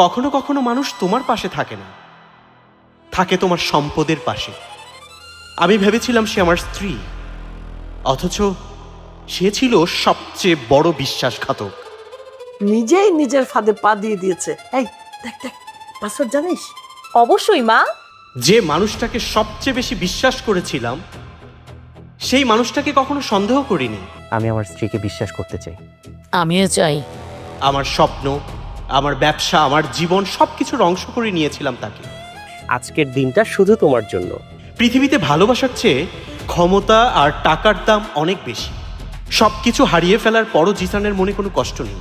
কখনো কখনো মানুষ তোমার পাশে থাকে না, থাকে তোমার সম্পদের পাশে। আমি ভেবেছিলাম সে আমার স্ত্রী, অথচ সে ছিল সবচেয়ে বড় বিশ্বাসঘাতক। নিজেই নিজের ফাঁদে পা দিয়ে দিয়েছে। এই দেখ দেখ, পাসওয়ার্ড জানিস? অবশ্যই মা। যে মানুষটাকে সবচেয়ে বেশি বিশ্বাস করেছিলাম, সেই মানুষটাকে কখনো সন্দেহ করিনি। আমি আমার স্ত্রীকে বিশ্বাস করতে চাই। আমিও চাই। আমার স্বপ্ন, আমার ব্যবসা, আমার জীবন সবকিছুর অংশ করে নিয়েছিলাম তাকে। আজকের দিনটা শুধু তোমার জন্য। পৃথিবীতে ভালোবাসার চেয়ে ক্ষমতা আর টাকার দাম অনেক বেশি। সবকিছু হারিয়ে ফেলার পরও জিসানের মনে কোনো কষ্ট নেই।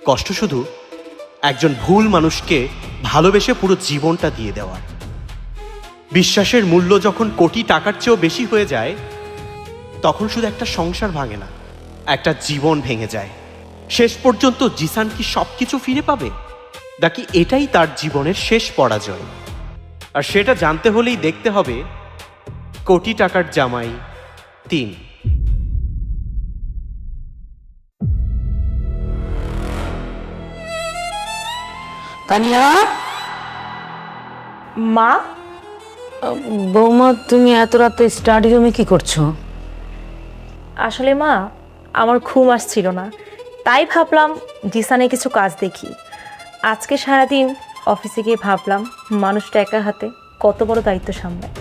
কষ্ট শুধু একজন ভুল মানুষকে ভালোবেসে পুরো জীবনটা দিয়ে দেওয়ার। বিশ্বাসের মূল্য যখন কোটি টাকার চেয়েও বেশি হয়ে যায়, তখন শুধু একটা সংসার ভাঙে না, একটা জীবন ভেঙে যায়। শেষ পর্যন্ত জিসান কি সবকিছু ফিরে পাবে, নাকি এটাই তার জীবনের শেষ পরাজয়? আর সেটা জানতে হলেই দেখতে হবে কোটি টাকার জামাই 3। তানিয়া, মা, বৌমা তুমি এত রাতে স্টাডি রুমে কি করছো? আসলে মা আমার ঘুম আসছিল না, তাই ভাবলাম জিসানে কিছু কাজ দেখি। আজকে সারাদিন অফিসে গিয়ে ভাবলাম মানুষটা একা হাতে কত বড় দায়িত্ব সামলায়।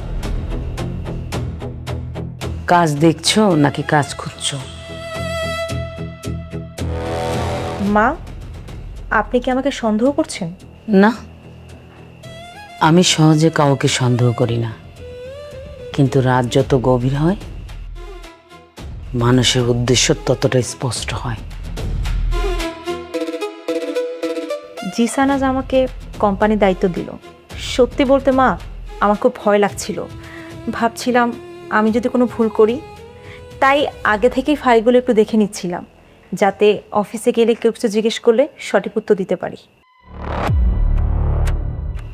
কাজ দেখছো নাকি কাজ খুঁজছো? মা, আপনি কি আমাকে সন্দেহ করছেন? না, আমি সহজে কাউকে সন্দেহ করি না, কিন্তু রাত যত গভীর হয় মানুষের উদ্দেশ্য ততটা স্পষ্ট হয়। জিসান আজ আমাকে কোম্পানির দায়িত্ব দিল। সত্যি বলতে মা, আমার খুব ভয় লাগছিল। ভাবছিলাম আমি যদি কোনো ভুল করি, তাই আগে থেকেই ফাইলগুলো একটু দেখে নিচ্ছিলাম, যাতে অফিসে গেলে কেউ কিছু জিজ্ঞেস করলে সঠিক উত্তর দিতে পারি।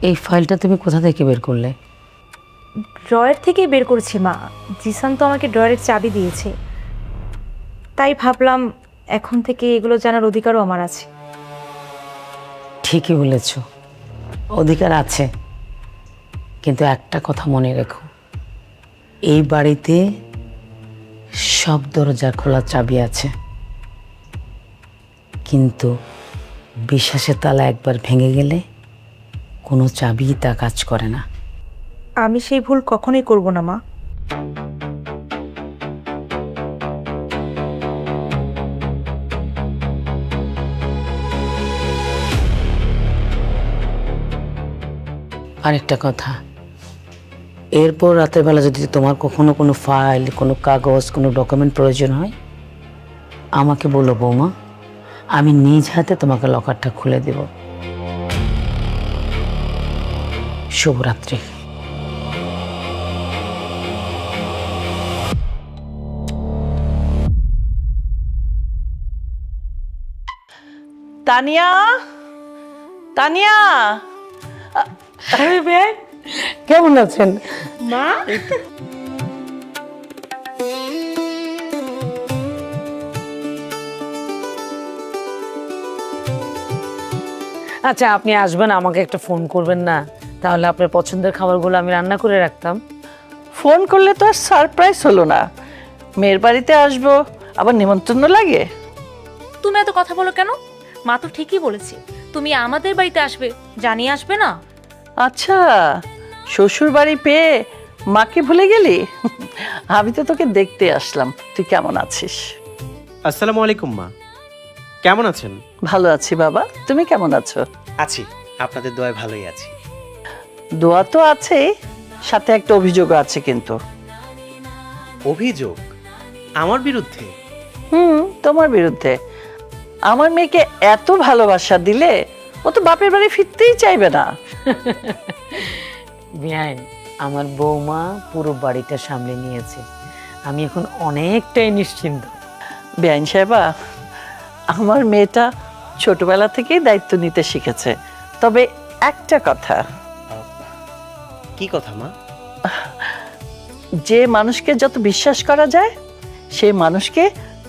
এই ফাইলটা তুমি কোথা থেকে বের করলে? ড্রয়ার থেকেই বের করেছি মা। জিসান তো আমাকে ড্রয়ারের চাবি দিয়েছে, তাই ভাবলাম এখন থেকে এগুলো জানার অধিকারও আমার আছে। ঠিকই বলেছ, অধিকার আছে, কিন্তু একটা কথা মনে রেখো, এই বাড়িতে সব দরজার খোলা চাবি আছে, কিন্তু বিশ্বাসের তালা একবার ভেঙে গেলে কোনো চাবি তা কাজ করে না। আমি সেই ভুল কখনোই করব না মা। আরেকটা কথা, এরপর রাতের বেলা যদি তোমার কখনো কোনো ফাইল, কোনো কাগজ, কোনো ডকুমেন্ট প্রয়োজন হয়, আমাকে বলো বৌমা, আমি নিজ হাতে তোমাকে লকারটা খুলে দেব। শুভরাত্রি। তানিয়া, তানিয়া, কেমন আছেন মা? আচ্ছা, আপনি আসবেন, আমাকে একটা ফোন করবেন না? তাহলে আপনার পছন্দের খাবারগুলো আমি রান্না করে রাখতাম। ফোন করলে তো আর সারপ্রাইজ হলো না। মেয়ের বাড়িতে আসবো, আবার নিমন্ত্রণ লাগে? তুমি এত কথা বলো কেন? মা তো ঠিকই বলেছে, তুমি আমাদের বাড়িতে আসবে, জানিয়ে আসবে না? আচ্ছা, শ্বশুর বাড়ি পেয়ে মাকে ভুলে গেলি? আমি তো তোকে দেখতে আসলাম, তুই কেমন আছিস? আসসালামু আলাইকুম মা, কেমন আছেন? ভালো আছি বাবা, তুমি কেমন আছো? আছি, আপনাদের দয়ায় ভালোই আছি। দোয়া তো আছে, সাথে একটা অভিযোগও আছে। কিন্তু অভিযোগ আমার বিরুদ্ধে? তোমার বিরুদ্ধে। আমার মেয়েকে এত ভালোবাসা দিলে ও তো বাপের বাড়ি ফিরতেই চাইবে না। বিয়াইন, আমার বৌমা পুরো বাড়িটা সামলে নিয়েছে, আমি এখন অনেকটাই নিশ্চিন্ত। বেআইন সাহেবা, আমার মেয়েটা ছোটবেলা থেকেই দায়িত্ব নিতে শিখেছে। তবে একটা কথা। কি কথা মা? যে মানুষকে যত বিশ্বাস করা যায়, সেই মানুষকে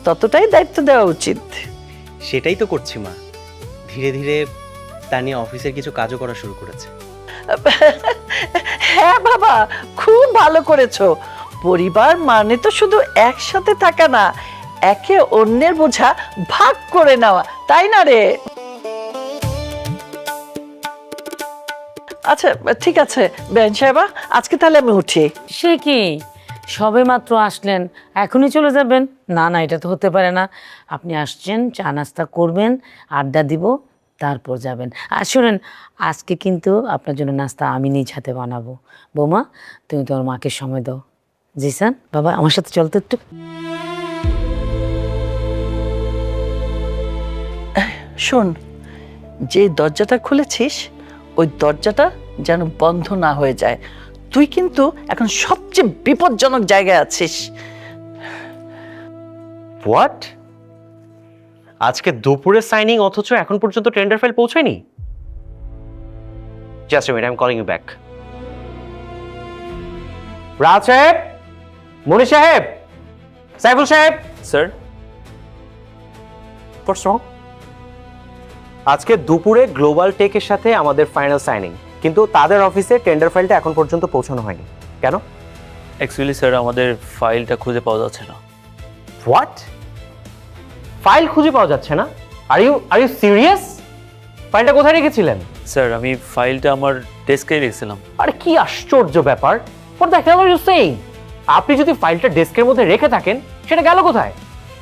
ততটাই দায়িত্ব দেওয়া উচিত। সেটাই তো করছি মা, ধীরে ধীরে তানিয়া অফিসের কিছু কাজও করা শুরু করেছে। হ্যাঁ বাবা, খুব ভালো করেছো। পরিবার মানে তো শুধু একসাথে থাকা না, একে অন্যের বোঝা ভাগ করে নেওয়া, তাই না রে? আচ্ছা ঠিক আছে বেন সাহেবা, আজকে তাহলে আমি উঠি। সে কি সবে মাত্র আসলেন, এখনই চলে যাবেন? না না, এটা তো হতে পারে না। আপনি আসছেন, চা নাস্তা করবেন, আড্ডা দিব, তারপর যাবেন। আর শুনেন, আজকে কিন্তু আপনার জন্য নাস্তা আমি নিজ হাতে বানাবো। বৌমা, তুমি তোমার মাকে সময় দাও। জিসান বাবা, আমার সাথে চলতে একটু। শোন, যে দরজাটা খুলেছিস ওই দরজাটা যেন বন্ধ না হয়ে যায়। তুই কিন্তু এখন সবচেয়ে বিপজ্জনক জায়গায় আছিস। হোয়াট? আজকে দুপুরে সাইনিং, অথচ এখন পর্যন্ত টেন্ডার ফাইল পৌঁছায়নি? Just minute, I am calling you back. Raj সাহেব, মনি সাহেব, সাইফুল সাহেব। Sir, what's wrong? আজকে দুপুরে গ্লোবাল টেকের সাথে আমাদের ফাইনাল সাইনিং, কিন্তু তাদের অফিসে টেন্ডার ফাইলটা এখন পর্যন্ত পৌঁছানো হয়নি। কেন? অ্যাকচুয়ালি স্যার, আমাদের ফাইলটা খুঁজে পাওয়া যাচ্ছে না। হোয়াট? ফাইল খুঁজে পাওয়া যাচ্ছে না? Are you serious? ফাইলটা কোথায় রেখেছিলেন? স্যার, আমি ফাইলটা আমার ডেস্কে রেখেছিলাম। আরে কি আশ্চর্য ব্যাপার! What the hell are you saying? আপনি যদি ফাইলটা ডেস্কের মধ্যে রেখে থাকেন, সেটা গেল কোথায়?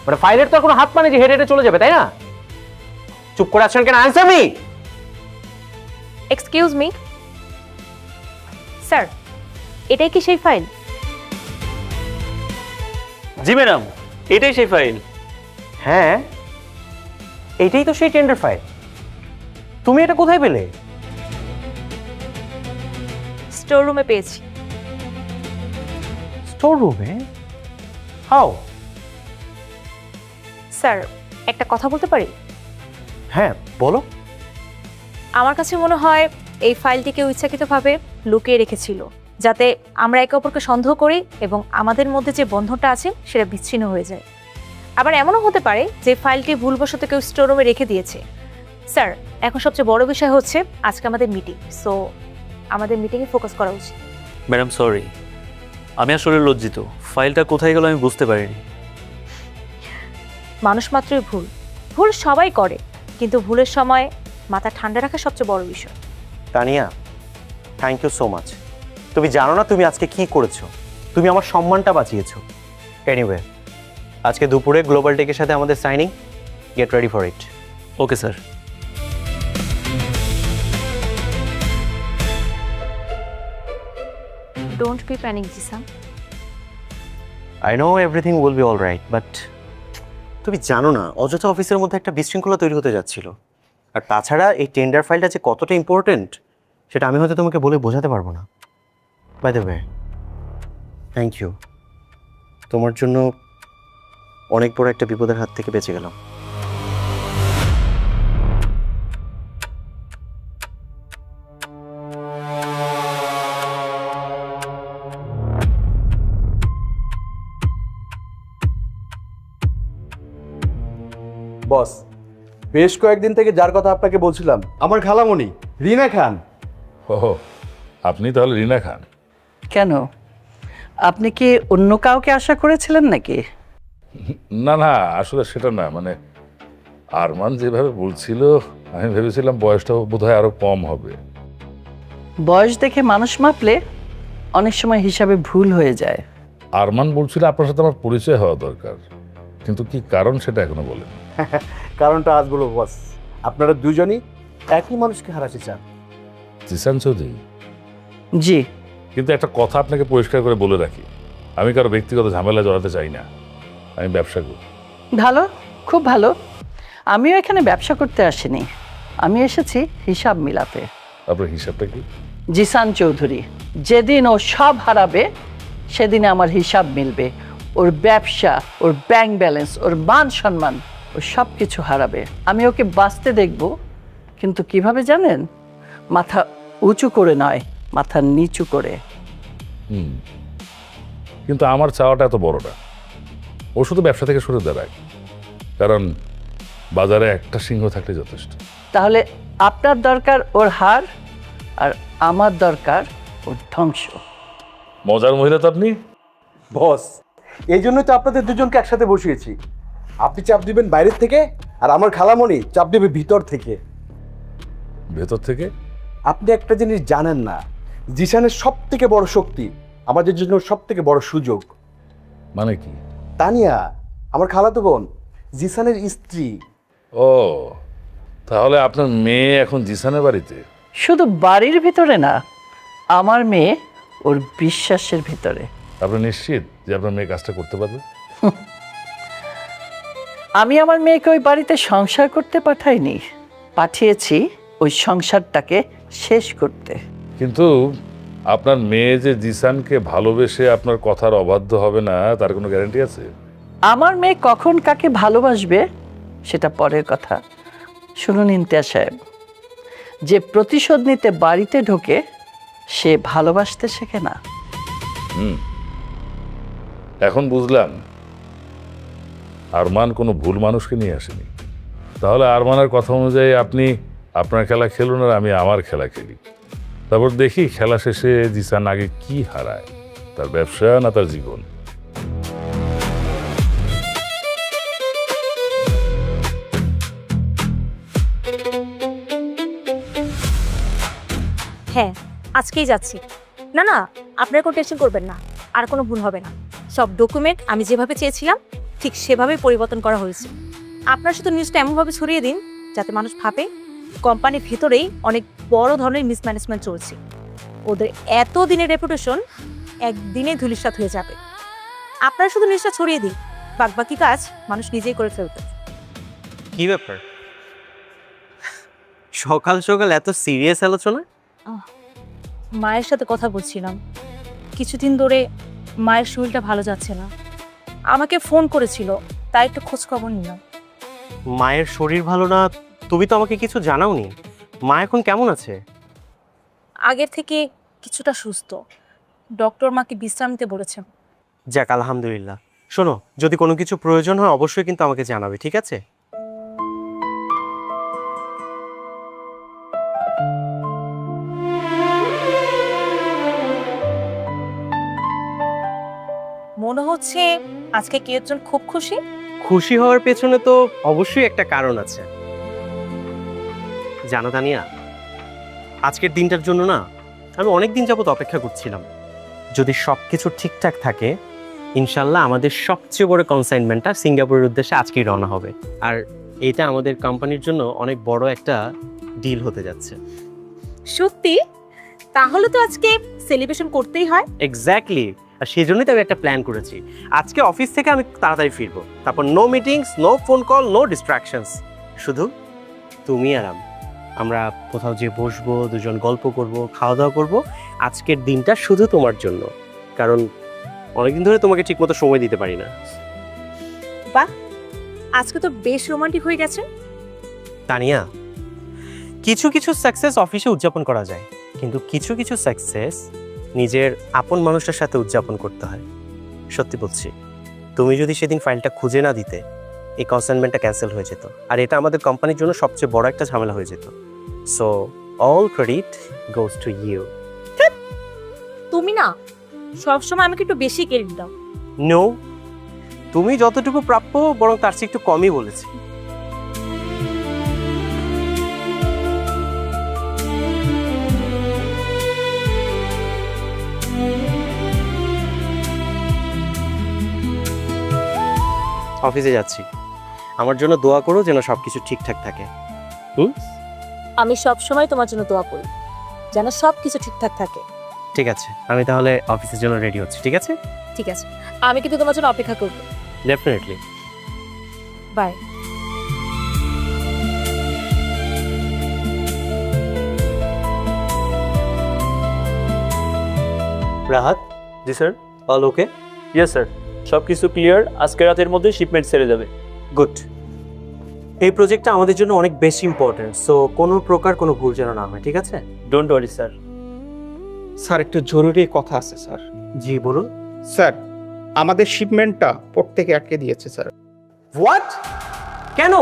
মানে ফাইলের তো আর কোনো হাত মানে যে হেঁটে হেঁটে চলে যাবে, তাই না? চুপ করে আছেন কেন? Answer me. Excuse me sir, এটাই কি সেই ফাইল? জি ম্যাডাম, এটাই সেই ফাইল। হ্যাঁ, এইটাই তো সেই টেন্ডার ফাইল। তুমি এটা কোথায় পেলে? স্টোর রুমে পেয়েছি। স্টোর রুমে? হাউ? স্যার, একটা কথা বলতে পারি? হ্যাঁ বলো। আমার কাছে মনে হয় এই ফাইলটি কেউ ইচ্ছাকৃতভাবে লুকিয়ে রেখেছিল, যাতে আমরা একে অপরকে সন্দেহ করি এবং আমাদের মধ্যে যে বন্ধনটা আছে সেটা বিচ্ছিন্ন হয়ে যায়। আবার এমনও হতে পারে যে ফাইলটি ভুলবশত কেউ স্টোর রুমে রেখে দিয়েছে। স্যার, এখন সবচেয়ে বড় বিষয় হচ্ছে আজকে আমাদের মিটিং, সো আমাদের মিটিংয়ে ফোকাস করা উচিত। ম্যাডাম সরি, আমি আসলে লজ্জিত। ফাইলটা কোথায় গেল আমি বুঝতে পারিনি। মানুষ মাত্রই ভুল, ভুল সবাই করে, কিন্তু ভুলের সময় মাথা ঠান্ডা রাখা সবচেয়ে বড় বিষয়। Tania, thank you so much. তুমি জানো না তুমি আজকে কি করেছো? তুমি আমার সম্মানটা বাঁচিয়েছো। এনিওয়ে, আজকে দুপুরে গ্লোবাল টেকের সাথে আমাদের signing, get ready for it. Okay sir. Don't be panic Jisan. I know everything will be all right, but তুমি জানো না অযথা অফিসের মধ্যে একটা বিশৃঙ্খলা তৈরি হতে যাচ্ছিল। আর তাছাড়া এই টেন্ডার ফাইলটা যে কতটা ইম্পর্টেন্ট সেটা আমি হয়তো তোমাকে বলে বোঝাতে পারবো না। By the way, thank you. তোমার জন্য অনেক বড় একটা বিপদের হাত থেকে বেঁচে গেলাম। বস, বেশ কয়েকদিন থেকে যার কথা আপনাকে বলছিলাম, আমার খালামণি রিনা খান। ও, আপনি তাহলে রিনা খান? কেন, আপনি কি অন্য কাউকে আশা করেছিলেন নাকি? না না, আসলে সেটা না, মানে আরমান যেভাবে বলছিল আমি ভেবেছিলাম বয়সটা বোধহয় আরো কম হবে। বয়স দেখে মানুষ মাপলে অনেক সময় হিসাবে ভুল হয়ে যায়। আরমান বলছিল আপনার সাথে আমার পরিচয় হওয়া দরকার, কিন্তু কি কারণ সেটা এখনো বলেন। কারণটা আজ বলবো বস। আপনারা দুজনই একই মানুষকে হারাতে চান। জিসান চৌধুরী, জি। কিন্তু একটা কথা আপনাকে পরিষ্কার করে বলে রাখি, আমি কারো ব্যক্তিগত ঝামেলা জড়াতে চাই না। আমি ব্যবসা করি। ভালো, খুব ভালো। আমিও এখানে ব্যবসা করতে আসিনি, আমি এসেছি হিসাব মিলাতে। আপনার হিসাবটা কি? জিসান চৌধুরী যেদিন ও সব হারাবে সেদিনে আমার হিসাব মিলবে। ওর ব্যবসা, ওর ব্যাংক ব্যালেন্স, ওর মান সম্মান, ও সব কিছু হারাবে। আমি ওকে বাঁচতে দেখব, কিন্তু কিভাবে জানেন? মাথা উঁচু করে নয়, মাথা নিচু করে। কিন্তু আমার চাওয়াটা এত বড় না। ও শুধু ব্যবসা থেকে সরে দাঁড়ায়, কারণ বাজারে একটা সিংহ থাকলে যথেষ্ট। তাহলে আপনার দরকার ওর হার আর আমার দরকার ওর ধ্বংস। মজার মহিলা তো আপনি। বস, এই জন্যই তো আপনাদের দুজনকে একসাথে বসিয়েছি। আপনি চাপ দিবেন বাইরের থেকে, আর আমার খালামণি চাপ দিবে ভিতর থেকে। ভেতর থেকে? আপনি একটা জিনিস জানেন না, জিশানের সব থেকে বড় শক্তি আমাদের জন্য সব থেকে বড় সুযোগ। মানে কি? তানিয়া আমার খালাতো বোন, জিসানের স্ত্রী। ও, তাহলে আপনার মেয়ে এখন জিসানের বাড়িতে? শুধু বাড়ির ভিতরে না, আমার মেয়ে ওর বিশ্বাসের ভিতরে। আপনি নিশ্চিত যে আপনার মেয়ে কাজটা করতে পারবে? আমি আমার মেয়েকে ওই বাড়িতে সংসার করতে পাঠাইনি, পাঠিয়েছি ওই সংসারটাকে শেষ করতে। কিন্তু আপনার মেয়ে যে জিসানকে ভালোবেসে আপনার কথার অবাধ্য হবে না, তার কোনো গ্যারান্টি আছে? আমার মেয়ে কখন কাকে ভালোবাসবে সেটা পরের কথা। শুনুন ইমতিয়াজ সাহেব, যে প্রতিশোধ নিতে বাড়িতে ঢোকে সে ভালোবাসতে শেখে না। এখন বুঝলাম আরমান কোনো ভুল মানুষকে নিয়ে আসেনি। তাহলে আরমানের কথা অনুযায়ী আপনি আপনার খেলা খেলুন আর আমি আমার খেলা খেলি। তারপর দেখি খেলা শেষে জিসান আগে কি হারায়, তার ব্যবসা না তার জীবন। হ্যাঁ, আজকেই যাচ্ছি। না না, আপনারা কোনো টেনশন করবেন না, আর কোনো ভুল হবে না। সব ডকুমেন্ট আমি যেভাবে চেয়েছিলাম ঠিক সেভাবেই পরিবর্তন করা হয়েছে। আপনারা শুধু নিউজটা এমনভাবে ছড়িয়ে দিন যাতে মানুষ ভাবে কোম্পানির ভেতরেই অনেক বড় ধরনের মিসম্যানেজমেন্ট চলছে। ওদের এত দিনের রেপুটেশন একদিনে ধূলিসাৎ হয়ে যাবে। আপনারা শুধু নিউজটা ছড়িয়ে দিন, বাকি কাজ মানুষ নিজেই করে ফেলবে। কি ব্যাপার, সকাল সকাল এত সিরিয়াস আলোচনা? মায়ের সাথে কথা বলছিলাম। কিছুদিন ধরে মায়ের শরীরটা ভালো যাচ্ছে না, আমাকে ফোন করেছিল, তাই একটু খোঁজ খবর নিলাম। মায়ের শরীর ভালো না? তুমি তো আমাকে কিছু জানাওনি। মা এখন কেমন আছে? আগের থেকে কিছুটা সুস্থ, ডক্টর মাকে বিশ্রাম নিতে বলেছেন। যাক, আলহামদুলিল্লাহ। শোনো, যদি কোনো কিছু প্রয়োজন হয় অবশ্যই কিন্তু আমাকে জানাবে, ঠিক আছে? মনে হচ্ছে আজকে কেউ একজন খুব খুশি। খুশি হওয়ার পেছনে তো অবশ্যই একটা কারণ আছে। জানো তানিয়া, আজকের দিনটার জন্য না আমি অনেক দিন যাবত অপেক্ষা করছিলাম। যদি সব কিছু ঠিকঠাক থাকে ইনশাল্লাহ আমাদের সবচেয়ে বড় কনসাইনমেন্টটা সিঙ্গাপুরের উদ্দেশ্যে আজকেই রওনা হবে। আর এটা আমাদের কোম্পানির জন্য অনেক বড় একটা ডিল হতে যাচ্ছে। সত্যি? তাহলে তো আজকে সেলিব্রেশন করতেই হয়। এক্স্যাক্টলি, আর সেই জন্যই তো আমি একটা প্ল্যান করেছি। আজকে অফিস থেকে আমি তাড়াতাড়ি ফিরবো, তারপর no meetings, no phone call, no distractions, শুধু তুমি আর আমরা কোথাও যেয়ে বসবো, দুজন গল্প করব, খাওয়া দাওয়া করব। আজকের দিনটা শুধু তোমার জন্য, কারণ অনেকদিন ধরে তোমাকে ঠিকমতো সময় দিতে পারি না। বাহ, আজকে তো বেশ রোমান্টিক হয়ে গেছে। তানিয়া, কিছু কিছু সাকসেস অফিসে উদযাপন করা যায়, কিন্তু কিছু কিছু সাকসেস নিজের আপন মানুষটার সাথে উদযাপন করতে হয়। সত্যি বলছি, তুমি যদি সেদিন ফাইলটা খুঁজে না দিতে এই কনসাইনমেন্টটা ক্যান্সেল হয়ে যেত, আর এটা আমাদের কোম্পানির জন্য সবচেয়ে বড় একটা ঝামেলা হয়ে যেত। So all credit goes to you. তুমি না সবসময় আমাকে একটু বেশি ক্রেডিট দাও। নো, তুমি যতটুকু প্রাপ্য বরং তার চেয়ে একটু কমই বলেছি। অফিসে যাচ্ছি, আমার জন্য দোয়া করো যেন সবকিছু ঠিকঠাক থাকে। আমি সবসময় তোমার জন্য দোয়া করি যেন সব কিছু ঠিকঠাক থাকে। ঠিক আছে, আমি তাহলে অফিসের জন্য রেডি হচ্ছি। ঠিক আছে? ঠিক আছে, আমি কিন্তু তোমার জন্য অপেক্ষা করব। ডেফিনেটলি। বাই। রাহাত? জি sir. All okay? Yes sir, সব কিছু ক্লিয়ার। আজকে রাতের মধ্যে শিপমেন্ট ছেড়ে যাবে। গুড। এই প্রজেক্টটা আমাদের জন্য অনেক বেশি ইম্পর্টেন্ট, সো কোনো প্রকার কোনো ভুল যেন না হয়। ঠিক আছে? Don't worry sir. স্যার, একটু জরুরি কথা আছে স্যার। জি বলুন। স্যার, আমাদের শিপমেন্টটা পোর্ট থেকে আটকে দিয়েছে স্যার। হোয়াট? কেন?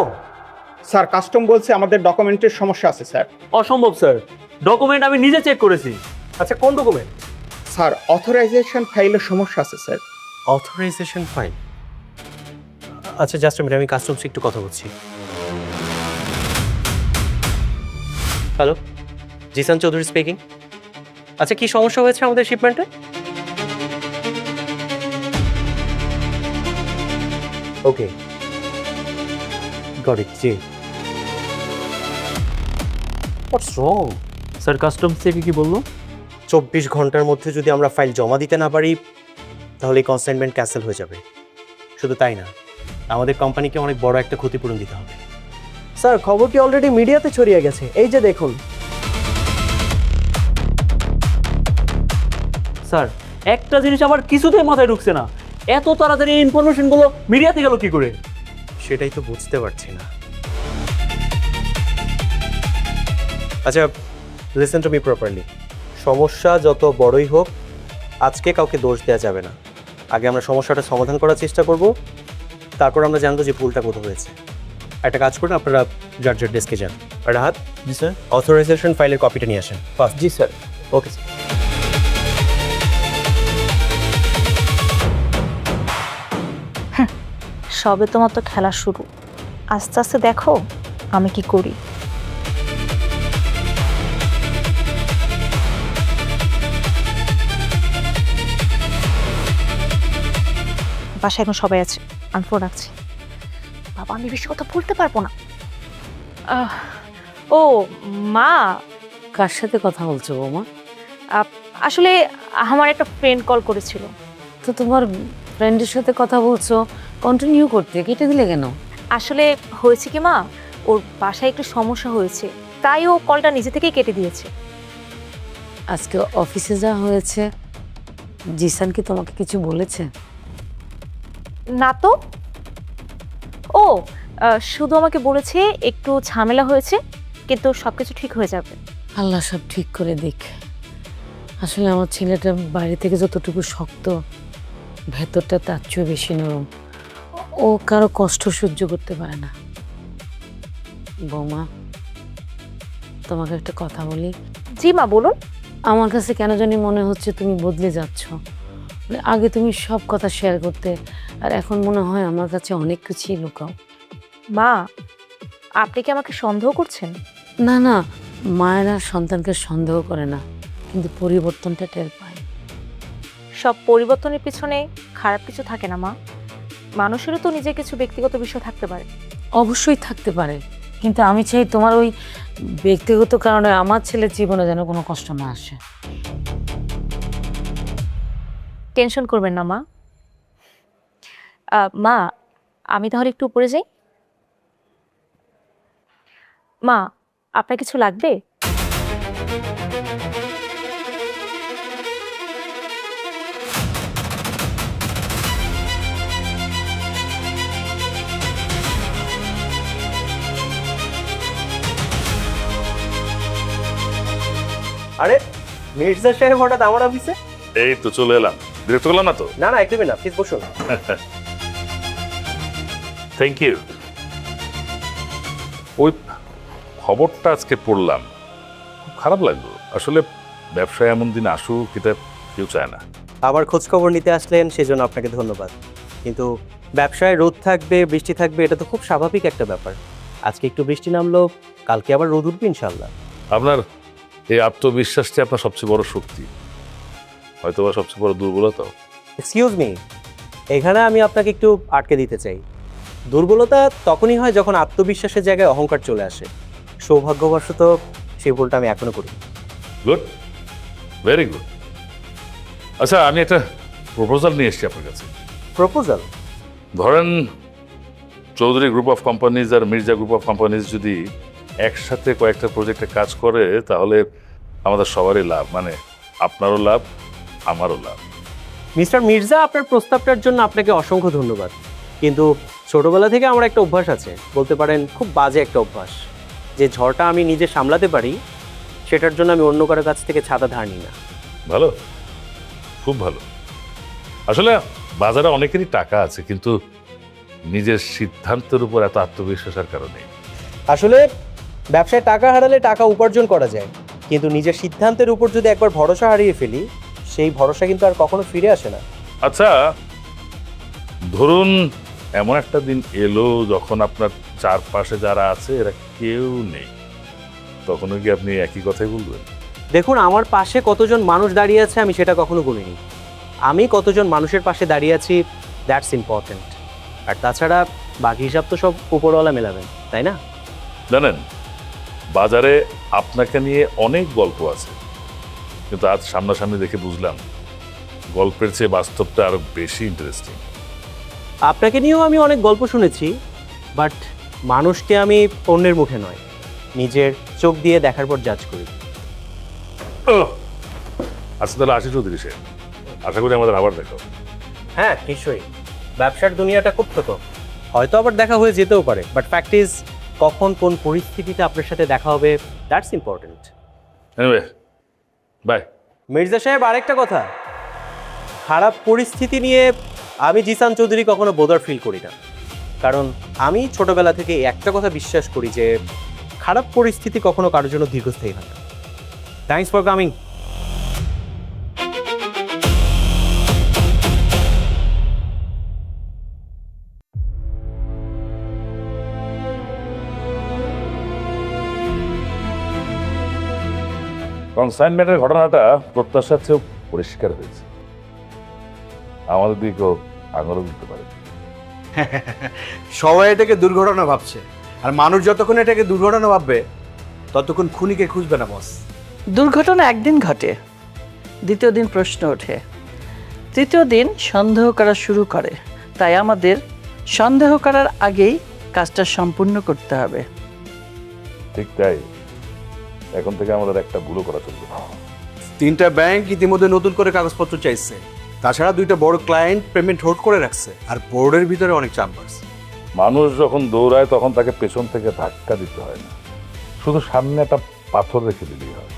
স্যার কাস্টম বলছে আমাদের ডকুমেন্টের সমস্যা আছে স্যার। অসম্ভব স্যার, ডকুমেন্ট আমি নিজে চেক করেছি। আচ্ছা কোন ডকুমেন্ট? স্যার অথরাইজেশন ফাইলের সমস্যা আছে স্যার। Authorisation file? আচ্ছা জাস্ট মিনিট, আমি কাস্টমসে একটু কথা বলছি। Hello, Jisan Chowdhury speaking. আচ্ছা কি সমস্যা হয়েছে আমাদের শিপমেন্টে? Okay, got it. জি, হোয়াটস রং? স্যার কাস্টমস থেকে কি বললো? 24 ঘন্টার মধ্যে যদি আমরা ফাইল জমা দিতে না পারি তাহলে এই কনসাইনমেন্ট ক্যান্সেল হয়ে যাবে। শুধু তাই না, আমাদের কোম্পানিকে অনেক বড় একটা ক্ষতিপূরণ দিতে হবে। স্যার খবরটি অলরেডি মিডিয়াতে ছড়িয়ে গেছে, এই যে দেখুন। স্যার একটা জিনিস আমার কিছুতেই মাথায় ঢুকছে না, এত তাড়াতাড়ি এই ইনফরমেশনগুলো মিডিয়াতে গেল কি করে? সেটাই তো বুঝতে পারছি না। আচ্ছা লিসেন টু মি প্রপারলি, সমস্যা যত বড়ই হোক আজকে কাউকে দোষ দেওয়া যাবে না। আগে আমরা সমস্যাটা সমাধান করার চেষ্টা করব, তারপর আমরা জানবো যে ভুলটা কোথাও হয়েছে। একটা কাজ করুন, আপনারা যার যার ডেস্কে যান। আর রাহাত, জি স্যার। অথরাইজেশন ফাইলের কপিটা নিয়ে আসেন ফার্স্ট। জি স্যার। Okay sir. সবে তোমার তো খেলা শুরু, আস্তে আস্তে দেখো আমি কি করি। বাসায় এখন সবাই আছে, আমি ফোন রাখছি। বাবা আমি বেশি কথা বলতে পারবো না। ও মা, কার সাথে কথা বলছো বৌমা? আসলে আমার একটা ফ্রেন্ড কল করেছিল। তো তোমার ফ্রেন্ডের সাথে কথা বলছো, কন্টিনিউ করতে কেটে দিলে কেন? আসলে হয়েছে কি মা, ওর বাসায় একটু সমস্যা হয়েছে, তাই ও কলটা নিজে থেকেই কেটে দিয়েছে। আজকে অফিসে যা হয়েছে, জিসান কি তোমাকে কিছু বলেছে? না তো। ও শুধু আমাকে বলেছে একটু ঝামেলা হয়েছে, কিন্তু সবকিছু ঠিক হয়ে যাবে। আল্লাহ সব ঠিক করে দিক। আসলে আমার ছেলেটা বাইরে থেকে যতটুকু শক্ত, ভেতরটা তার চেয়েও বেশি নরম। ও কারো কষ্ট সহ্য করতে পারে না। বৌমা, তোমাকে একটা কথা বলি। জি মা বলুন। আমার কাছে কেন জানি মনে হচ্ছে তুমি বদলে যাচ্ছ। আগে তুমি সব কথা শেয়ার করতে, আর এখন মনে হয় আমার কাছে অনেক কিছুই লুকাও। মা আপনি কি আমাকে সন্দেহ করছেন? না না, মায়েরা সন্তানকে সন্দেহ করে না, কিন্তু পরিবর্তনটা টের পায়। সব পরিবর্তনের পিছনে খারাপ কিছু থাকে না মা, মানুষেরও তো নিজের কিছু ব্যক্তিগত বিষয় থাকতে পারে। অবশ্যই থাকতে পারে, কিন্তু আমি চাই তোমার ওই ব্যক্তিগত কারণে আমার ছেলের জীবনে যেন কোনো কষ্ট না আসে। টেনশন করবেন না মা। মা আমি তাহলে একটু উপরে যাই। মা আপনার কিছু লাগবে? আরে মির্জা সাহেব হঠাৎ আমার অফিসে? এই তো চলে এলাম, বিরক্ত করলাম না তো? না না একদমই না, প্লিজ বসুন। Thank you. ওই খবরটা আজকে পড়লাম, খুব খারাপ লাগলো। আসলে ব্যবসায় এমন দিন আসুক এটা কেউ চায় না। আবার খোঁজ খবর নিতে আসলেন, সেজন্য আপনাকে ধন্যবাদ। কিন্তু ব্যবসায় রোদ থাকবে বৃষ্টি থাকবে, এটা তো খুব স্বাভাবিক একটা ব্যাপার। আজকে একটু বৃষ্টি নামলো, কালকে আবার রোদ উঠবে ইনশাল্লাহ। আপনার এই আত্মবিশ্বাসটি আপনার সবচেয়ে বড় শক্তি, হয়তো বা সবচেয়ে বড় দুর্বলতাও। এক্সকিউজ মি, এখানে আমি আপনাকে একটু আটকে দিতে চাই। দুর্বলতা তখনই হয় যখন আত্মবিশ্বাসের জায়গায় অহংকার চলে আসে। সৌভাগ্যবশত সেই ভুলটা আমি এখনো করি। Good, very good. আচ্ছা আমি একটা প্রপোজাল নিয়ে এসেছি আপনার কাছে। প্রপোজাল? ধরেন চৌধুরী গ্রুপ অফ কোম্পানিজ আর মির্জা গ্রুপ অফ কোম্পানিজ যদি একসাথে কয়েকটা প্রজেক্টে কাজ করে, তাহলে আমাদের সবারই লাভ, মানে আপনারও লাভ আমারও লাভ। মিস্টার মির্জা, আপনার প্রস্তাবটার জন্য আপনাকে অসংখ্য ধন্যবাদ, কিন্তু ছোটবেলা থেকে আমার একটা অভ্যাস আছে, বলতে পারেন খুব বাজে একটা অভ্যাস, যে ঝড়টা আমি নিজে সামলাতে পারি সেটার জন্য আমি অন্য কারো কাছ থেকে ছাতা ধার নিই না। ভালো, খুব ভালো। আসলে বাজারে অনেকেরই টাকা আছে, কিন্তু নিজের সিদ্ধান্তের উপর এত আত্মবিশ্বাসের কারণে আসলে ব্যবসায় টাকা হারালে টাকা উপার্জন করা যায়, কিন্তু নিজের সিদ্ধান্তের উপর যদি একবার ভরসা হারিয়ে ফেলি, সেই ভরসা কিন্তু আর কখনো ফিরে আসে না। আচ্ছা, ধরুন এমন একটা দিন এলো যখন আপনার চারপাশে যারা আছে এরা কেউ নেই, তখনও কি আপনি একই কথাই বলবেন? দেখুন, আমার পাশে কতজন মানুষ দাঁড়িয়ে আছে আমি সেটা কখনো গুনিনি। আমি কতজন মানুষের পাশে দাঁড়িয়ে আছি, দ্যাটস ইম্পর্টেন্ট। আর তাছাড়া বাকি হিসাব তো সব উপরওয়ালা মেলাবেন, তাই না? জানেন, বাজারে আপনাকে নিয়ে অনেক গল্প আছে, কিন্তু আজ সামনাসামনি দেখে বুঝলাম গল্পের চেয়ে বাস্তবটা আরো বেশি ইন্টারেস্টিং। আপনাকে নিয়েও আমি অনেক গল্প শুনেছি, বাট মানুষকে আমি অন্যের মুখে নয়, নিজের চোখ দিয়ে দেখার পর জাজ করি। আচ্ছা তাহলে আসি চৌধুরী সাহেব, আশা করি আমাদের আবার দেখা হবে। হ্যাঁ নিশ্চয়ই, ব্যবসার দুনিয়াটা খুব ছোট, হয়তো আবার দেখা হয়ে যেতেও পারে, বাট ফ্যাক্ট ইজ কখন কোন পরিস্থিতিতে আপনার সাথে দেখা হবে that's important. Anyway, bye. Mirza সাহেব, আরেকটা কথা, খারাপ পরিস্থিতি নিয়ে আমি জিসান চৌধুরী কখনো বোদার ফিল করি না, কারণ আমি ছোটবেলা থেকে একটা কথা বিশ্বাস করি যে খারাপ পরিস্থিতি কখনো কারোর জন্য দীর্ঘস্থায়ী হয় না। Thanks for coming. কনসাইনমেন্টের ঘটনাটা প্রত্যাশার চেয়েও পরিষ্কার হয়েছে, আমাদের দিকেও আঙুলও দিতে পারে। সবাই এটাকে দুর্ঘটনা ভাবছে, আর মানুষ যতক্ষণ এটাকে দুর্ঘটনা ভাববে ততক্ষণ খুনিকে খুঁজবে না বস। দুর্ঘটনা একদিন ঘটে, দ্বিতীয় দিন প্রশ্ন ওঠে, তৃতীয় দিন সন্দেহ করা শুরু করে। তাই আমাদের সন্দেহ করার আগেই কাজটা সম্পূর্ণ করতে হবে। ঠিক তাই, এখন থেকে আমাদের একটা ভুলও করা চলবে না। 3টা ব্যাংক ইতিমধ্যে নতুন করে কাগজপত্র চাইছে, তাছাড়া 2টা বড় ক্লায়েন্ট পেমেন্ট হোল্ড করে রাখছে, আর বোর্ডের ভিতরে অনেক চাম্বারস। মানুষ যখন দৌড়ায় তখন তাকে পেছন থেকে ধাক্কা দিতে হয় না, শুধু সামনে একটা পাথর রেখে দিলেই হয়।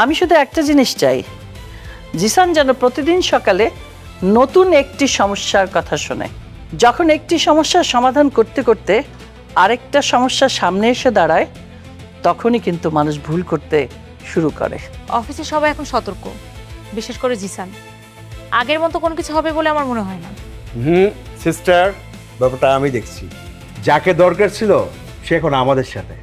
আমি শুধু একটা জিনিস চাই, জিসান যেন প্রতিদিন সকালে নতুন একটি সমস্যার কথা শোনে। যখন একটি সমস্যার সমাধান করতে করতে আরেকটা সমস্যার সামনে এসে দাঁড়ায়, তখনই কিন্তু মানুষ ভুল করতে শুরু করে। অফিসে সবাই এখন সতর্ক, বিশেষ করে জিসান। আগের মতো কোনো কিছু হবে বলে আমার মনে হয় না। সিস্টার, ব্যাপারটা আমি দেখছি, যাকে দরকার ছিল সে এখন আমাদের সাথে।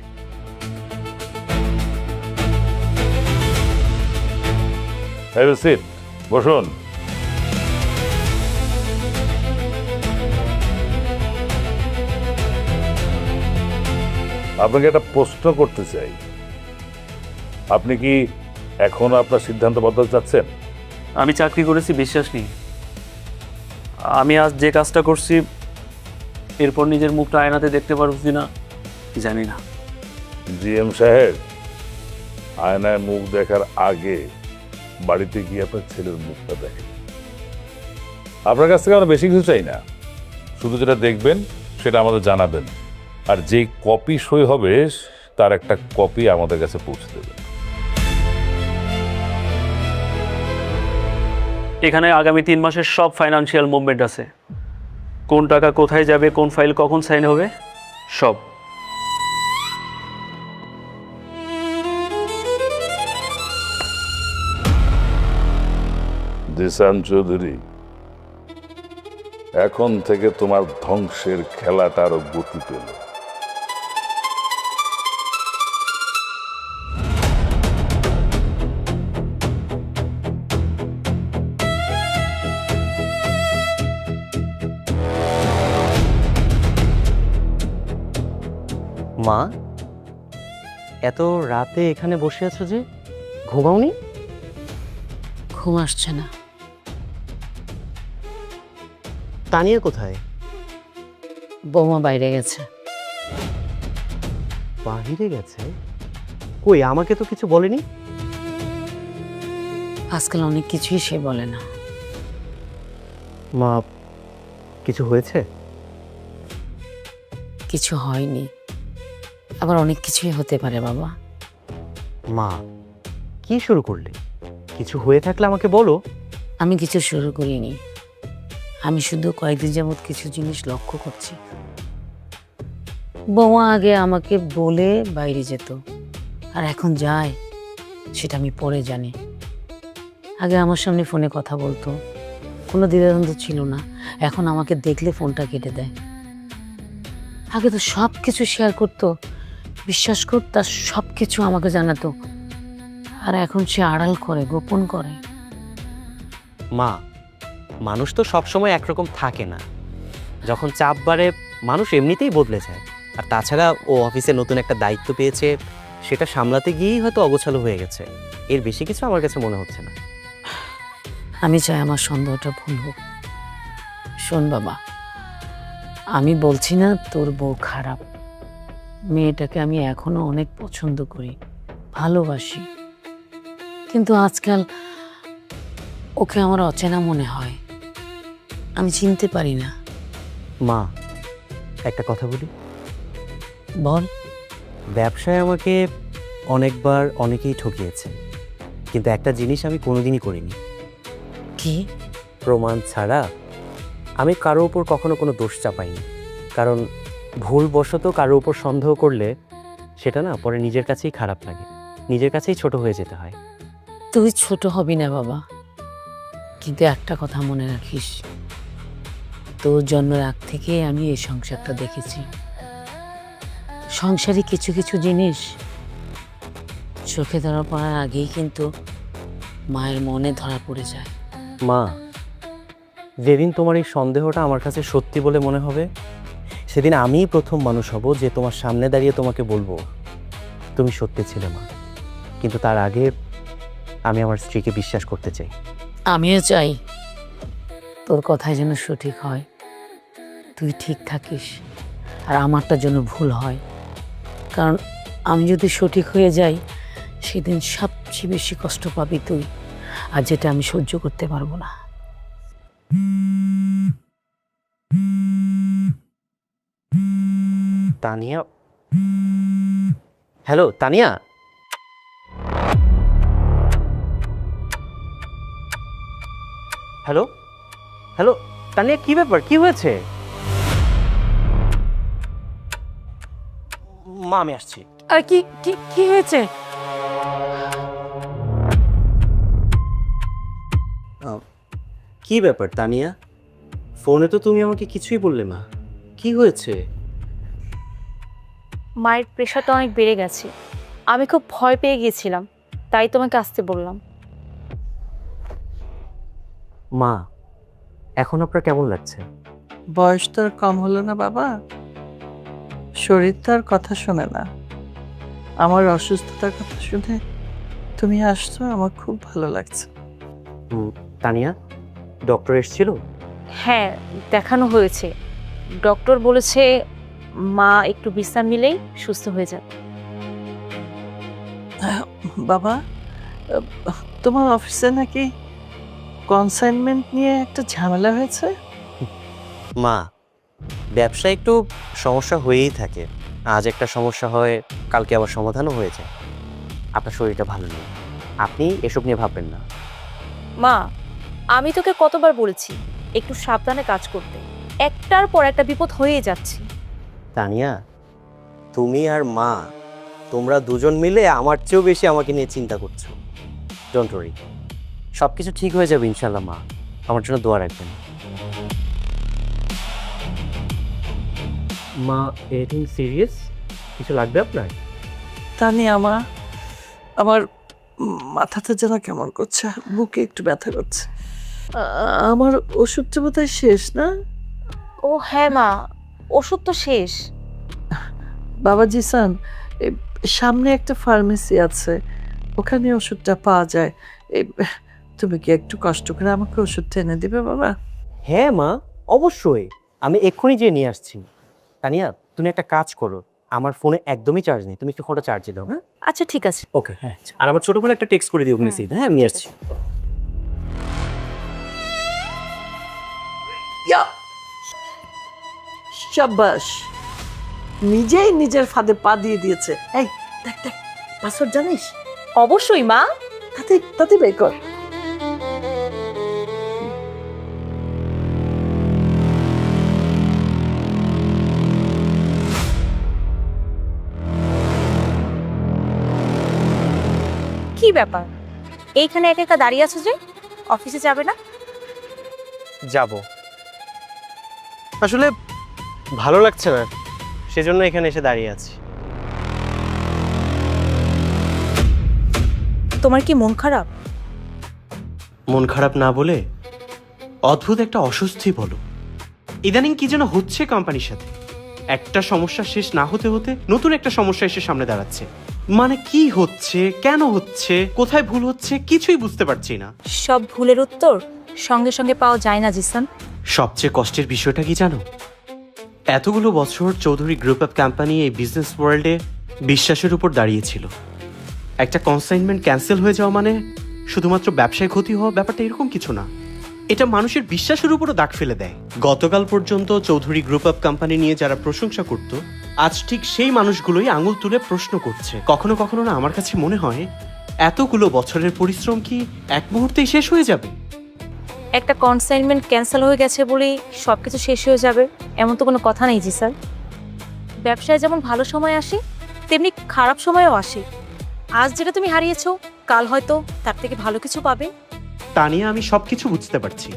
হ্যাভ এ সিট, বসুন। আপনাকে একটা প্রশ্ন করতে চাই, আপনি কি এখনো আপনার সিদ্ধান্ত বদলাতে চাচ্ছেন? আমি চাকরি করেছি বিশ্বাস নেই, আমি আজ যে কাজটা করছি এরপর নিজের মুখটা আয়নাতে দেখতে পারবো কিনা জানি না। জিএম সাহেব, আয়নায় মুখ দেখার আগে বাড়িতে গিয়ে আপনার ছেলের মুখটা দেখেন। আপনার কাছ থেকে আমরা বেশি কিছু চাই না, শুধু যেটা দেখবেন সেটা আমাদের জানাবেন, আর যেই কপি সই হবে তার একটা কপি আমাদের কাছে পৌঁছে দেবেন। এখানে আগামী 3 মাসের সব ফাইনান্সিয়াল মুভমেন্ট আছে, কোন টাকা কোথায় যাবে, কোন ফাইল কখন সাইন হবে, সব। জিসান চৌধুরী, এখন থেকে তোমার ধ্বংসের খেলাটা আরো গতি পেল। মা, এত রাতে এখানে বসে আছো যে, ঘুমাওনি? ঘুম আসছে না। তানিয়া কোথায়? বৌমা বাইরে গেছে। বাহিরে গেছে? কই, আমাকে তো কিছু বলেনি। আজকাল অনেক কিছুই সে বলে না। মা, কিছু হয়েছে? কিছু হয়নি, আবার অনেক কিছুই হতে পারে বাবা। মা, কি শুরু করলে? কিছু হয়ে থাকলে আমাকে বলো। আমি কিছু শুরু করিনি, আমি শুধু কয়েকদিন যাবৎ কিছু জিনিস লক্ষ্য করছি। বৌমা আগে আমাকে বলে বাইরে যেত, আর এখন যায় সেটা আমি পরে জানি। আগে আমার সামনে ফোনে কথা বলতো, কোনো দ্বিধাদ্বন্দ্ব ছিল না। এখন আমাকে দেখলে ফোনটা কেটে দেয়। আগে তো সব কিছু শেয়ার করতো, বিশ্বাস কর, তার সব কিছু আমাকে জানাতো। আর এখন সে আড়াল করে, গোপন করে। মা, মানুষ তো সবসময় একরকম থাকে না। যখন চাপ বাড়ে মানুষ এমনিতেই বদলে যায়। আর তাছাড়া ও অফিসে নতুন একটা দায়িত্ব পেয়েছে, সেটা সামলাতে গিয়েই হয়তো অগোছালো হয়ে গেছে। এর বেশি কিছু আমার কাছে মনে হচ্ছে না। আমি চাই আমার সন্দেহটা ভুল হোক। শোন বাবা, আমি বলছি না তোর বউ খারাপ। মেয়েটাকে আমি এখনো অনেক পছন্দ করি, ভালোবাসি, কিন্তু আজকাল ওকে আমার অচেনা মনে হয়। আমি চিনতে পারি না। মা, একটা কথা বলি। বল। ব্যবসায় আমাকে অনেকবার অনেকেই ঠকিয়েছে, কিন্তু একটা জিনিস আমি কোনোদিনই করিনি। কি? প্রমাণ ছাড়া আমি কারো উপর কখনো কোনো দোষ চাপাইনি। কারণ ভুলবশত কারো উপর সন্দেহ করলে সেটা না পরে নিজের কাছেই খারাপ লাগে, নিজের কাছেই ছোট হয়ে যেতে হয়। তুই ছোট হবি না বাবা, কিন্তু একটা কথা মনে রাখিস, তোর জন্মের আগ থেকে আমি এই সংসারটা দেখেছি। সংসারে কিছু কিছু জিনিস চোখে ধরা পড়ার আগেই কিন্তু মায়ের মনে ধরা পড়ে যায়। মা, যেদিন তোমার এই সন্দেহটা আমার কাছে সত্যি বলে মনে হবে, সেদিন আমিই প্রথম মানুষ হব যে তোমার সামনে দাঁড়িয়ে তোমাকে বলবো তুমি সত্যি ছিলে মা। কিন্তু তার আগে আমি আমার স্ত্রীকে বিশ্বাস করতে চাই। আমিও চাই তোর কথাই যেন সঠিক হয়, তুই ঠিক থাকিস, আর আমারটা যেন ভুল হয়। কারণ আমি যদি সঠিক হয়ে যাই, সেদিন সবচেয়ে বেশি কষ্ট পাবি তুই, আর যেটা আমি সহ্য করতে পারবো না। Tania, hello Tania. Hello hello Tania, কি ব্যাপার, কি হয়েছে? মা, আমি আসছি। আর কি কি কি হয়েছে? কি ব্যাপার তানিয়া, ফোনে তো তুমি আমাকে কিছুই বললে না। কি হয়েছে? মায়ের প্রেশারটা অনেক বেড়ে গেছে, আমি খুব ভয় পেয়ে গিয়েছিলাম, তাই তোমাকে আসতে বললাম। মা, এখন আপনার কেমন লাগছে? বয়স তো আর কম হলো না বাবা, শরীর তো আর কথা শোনে না। আমার অসুস্থতার কথা শুনে তুমি আসছো, আমার খুব ভালো লাগছে। তানিয়া, ডক্টর এসেছিল? হ্যাঁ, দেখানো হয়েছে। ডক্টর বলেছে মা একটু বিশ্রাম নিলেই সুস্থ হয়ে যাবে। বাবা, তোমার অফিসে নাকি কনসাইনমেন্ট নিয়ে একটা ঝামেলা হয়েছে? মা, ব্যবসায় একটু সমস্যা হয়েই থাকে। আজ একটা সমস্যা হয়, কালকে আবার সমাধানও হয়ে যায়। আপনার শরীরটা ভালো নেই, আপনি এসব নিয়ে ভাববেন না। মা, আমি তোকে কতবার বলেছি একটু সাবধানে কাজ করতে, একটার পর একটা বিপদ হয়েই যাচ্ছে। তানিয়া, তুমি আর মা, তোমরা দুজন মিলে আমার চেয়েও বেশি আমাকে নিয়ে চিন্তা করছো। ডোন্ট ওয়ারি, সব কিছু ঠিক হয়ে যাবে ইনশাল্লাহ। মা, আমার জন্য দোয়া রাখবেন। মা, এনিথিং সিরিয়াস? কিছু লাগবে আপনার? তানি, আমার মাথাটা যেন কেমন করছে, বুকে একটু ব্যথা করছে। আমার ওষুধটা বোধহয় শেষ না? ও হ্যাঁ মা, ওষুধ তো শেষ। বাবা জিসান, সামনে একটা ফার্মেসি আছে, ওখানে ওষুধটা পাওয়া যায়। তুমি কি একটু কষ্ট করে আমাকে ওষুধটা এনে দিবে বাবা? হ্যাঁ মা, অবশ্যই, আমি এক্ষুনি যেয়ে নিয়ে আসছি। তানিয়া, তুমি একটা কাজ করো, আমার ফোনে একদমই চার্জ নেই, তুমি একটু ফোনটা চার্জে দাও। হ্যাঁ, আচ্ছা ঠিক আছে। ওকে, হ্যাঁ। আর আমার ছোট ফোনে একটা টেক্সট করে দিও মেসেজ। হ্যাঁ, আমি নিয়ে আসছি। শাবাশ, নিজেই নিজের ফাঁদে পা দিয়ে দিয়েছে। এই দেখ দেখ, পাসওয়ার্ড জানিস? অবশ্যই মা। তাতে বের কর। কি ব্যাপার, এইখানে একা একা দাঁড়িয়ে আছো যে? অফিসে যাবে না? যাব, আসলে ভালো লাগছে না, সেজন্য এখানে এসে দাঁড়িয়ে আছি। তোমার কি মন খারাপ? মন খারাপ না বলে অদ্ভুত একটা অস্বস্তি বলো। ইদানিং কি যেন হচ্ছে কোম্পানির সাথে। একটা সমস্যা শেষ না হতে হতে নতুন একটা সমস্যা এসে সামনে দাঁড়াচ্ছে। মানে কি হচ্ছে, কেন হচ্ছে, কোথায় ভুল হচ্ছে কিছুই বুঝতে পারছি না। সব ভুলের উত্তর সঙ্গে সঙ্গে পাওয়া যায় না জিসান। সবচেয়ে কষ্টের বিষয়টা কি জানো? এতগুলো বছর চৌধুরী গ্রুপ অফ কোম্পানি এই বিজনেস ওয়ার্ল্ডে বিশ্বাসের উপর দাঁড়িয়েছিল। একটা কনসাইনমেন্ট ক্যান্সেল হয়ে যাওয়া মানে শুধুমাত্র ব্যবসায় ক্ষতি হওয়া, ব্যাপারটা এরকম কিছু না। এটা মানুষের বিশ্বাসের উপরও দাগ ফেলে দেয়। গতকাল পর্যন্ত চৌধুরী গ্রুপ অফ কোম্পানি নিয়ে যারা প্রশংসা করত, আজ ঠিক সেই মানুষগুলোই আঙুল তুলে প্রশ্ন করছে। কখনো কখনো না আমার কাছে মনে হয় এতগুলো বছরের পরিশ্রম কি এক মুহূর্তেই শেষ হয়ে যাবে? একটা কনসাইনমেন্ট ক্যান্সেল হয়ে গেছে বলেই সবকিছু শেষ হয়ে যাবে এমন তো কোনো কথা নেই জিসান। ব্যবসায় যেমন ভালো সময় আসে তেমনি খারাপ সময়ও আসে। আজ যেটা তুমি হারিয়েছো কাল হয়তো তার থেকে ভালো কিছু পাবে। তা নিয়ে আমি সবকিছু বুঝতে পারছি,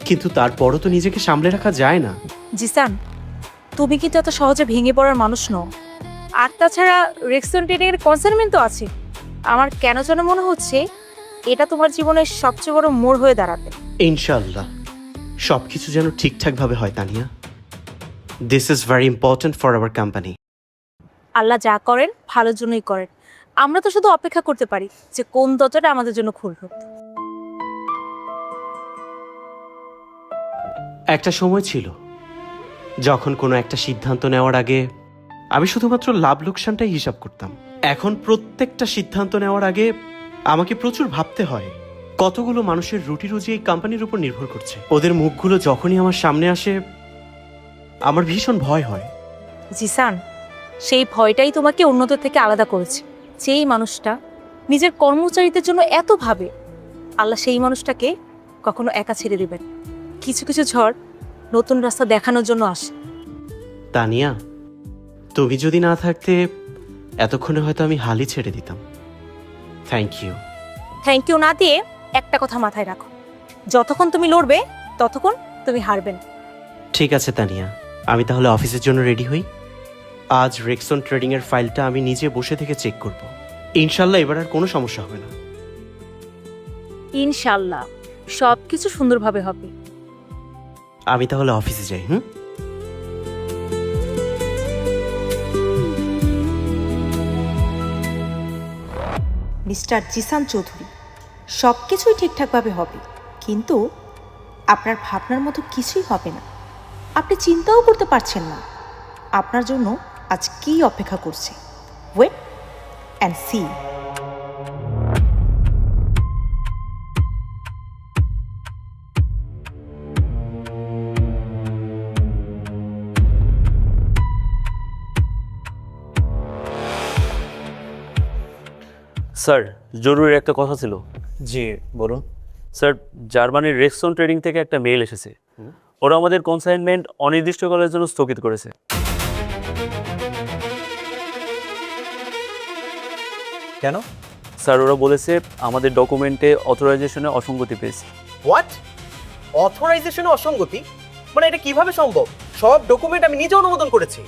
কিন্তু তারপরও তো নিজেকে সামলে রাখা যায় না। জিসান, তুমি কিন্তু এত সহজে ভেঙে পড়ার মানুষ নও। আর তাছাড়া রেক্সন ট্রেডিংয়ের কনসাইনমেন্ট তো আছে। আমার কেন যেন মনে হচ্ছে এটা তোমার জীবনের সবচেয়ে বড় মোড় হয়ে দাঁড়াবে। ইনশাআল্লাহ সবকিছু যেন ঠিকঠাকভাবে হয় Tania. This is very important for our company. Allah যা করেন ভালোর জন্যই করেন। আমরা তো শুধু অপেক্ষা করতে পারি যে কোন দরজাটা আমাদের জন্য খুলবে। একটা সময় ছিল যখন কোনো একটা সিদ্ধান্ত নেওয়ার আগে আমি শুধুমাত্র লাভ লোকসানটাই হিসাব করতাম। এখন প্রত্যেকটা সিদ্ধান্ত নেওয়ার আগে আমাকে প্রচুর ভাবতে হয় কতগুলো মানুষের রুটি রুজি এই কোম্পানির উপর নির্ভর করছে। ওদের মুখগুলো যখনই আমার সামনে আসে আমার ভীষণ ভয় হয়। জিসান, সেই ভয়টাই তোমাকে অন্যদের থেকে আলাদা করেছে। যেই মানুষটা নিজের কর্মচারীদের জন্য এত ভাবে, আল্লাহ সেই মানুষটাকে কখনো একা ছেড়ে দেবেন। কিছু কিছু ঝড় নতুন রাস্তা দেখানোর জন্য আসে। তানিয়া, তুমি যদি না থাকতে এতক্ষণে হয়তো আমি হালই ছেড়ে দিতাম। Thank you. থ্যাংক ইউ না দিয়ে একটা কথা মাথায় রাখো, যতক্ষণ তুমি লড়বে ততক্ষণ তুমি হারবেন। ঠিক আছে তানিয়া, আমি তাহলে অফিসের জন্য রেডি হই। আজ রেক্সন ট্রেডিং এর ফাইলটা আমি নিজে বসে থেকে চেক করব। ইনশাল্লাহ এবার আর কোনো সমস্যা হবে না। ইনশাল্লাহ সবকিছু সুন্দরভাবে হবে। আমি তাহলে অফিসে যাই। মিস্টার জিসান চৌধুরী, সব কিছুই ঠিকঠাকভাবে হবে, কিন্তু আপনার ভাবনার মতো কিছুই হবে না। আপনি চিন্তাও করতে পারছেন না আপনার জন্য আজ কি অপেক্ষা করছে। Wait and C. স্যার, জরুরি একটা কথা ছিল। জি বলুন। স্যার, জার্মানির রেক্সন ট্রেডিং থেকে একটা মেইল এসেছে। ওরা আমাদের কনসাইনমেন্ট অনির্দিষ্টকালের জন্য স্থগিত করেছে। কেন? স্যার, ওরা বলেছে আমাদের ডকুমেন্টে অথরাইজেশনে অসঙ্গতি পেয়েছে। হোয়াট? অথরাইজেশনে অসঙ্গতি? মানে এটা কিভাবে সম্ভব? সব ডকুমেন্ট আমি নিজে অনুমোদন করেছি।